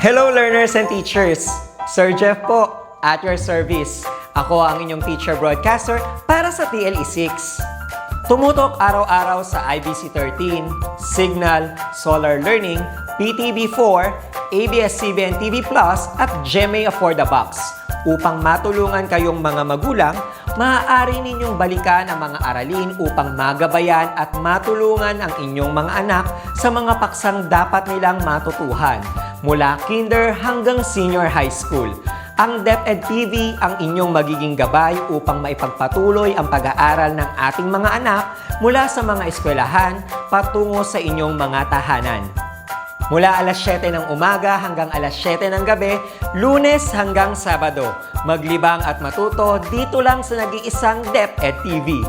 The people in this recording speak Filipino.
Hello learners and teachers! Sir Jeff po, at your service. Ako ang inyong teacher broadcaster para sa TLE6. Tumutok araw-araw sa IBC 13, Signal, Solar Learning, PTV4, ABS-CBN TV Plus at GMA For the Box. Upang matulungan kayong mga magulang, maaari ninyong balikan ang mga aralin upang magabayan at matulungan ang inyong mga anak sa mga paksang dapat nilang matutuhan mula kinder hanggang senior high school. Ang DepEd TV ang inyong magiging gabay upang maipagpatuloy ang pag-aaral ng ating mga anak mula sa mga eskwelahan patungo sa inyong mga tahanan. Mula alas 7 ng umaga hanggang alas 7 ng gabi, Lunes hanggang Sabado. Maglibang at matuto dito lang sa nag-iisang DepEd TV.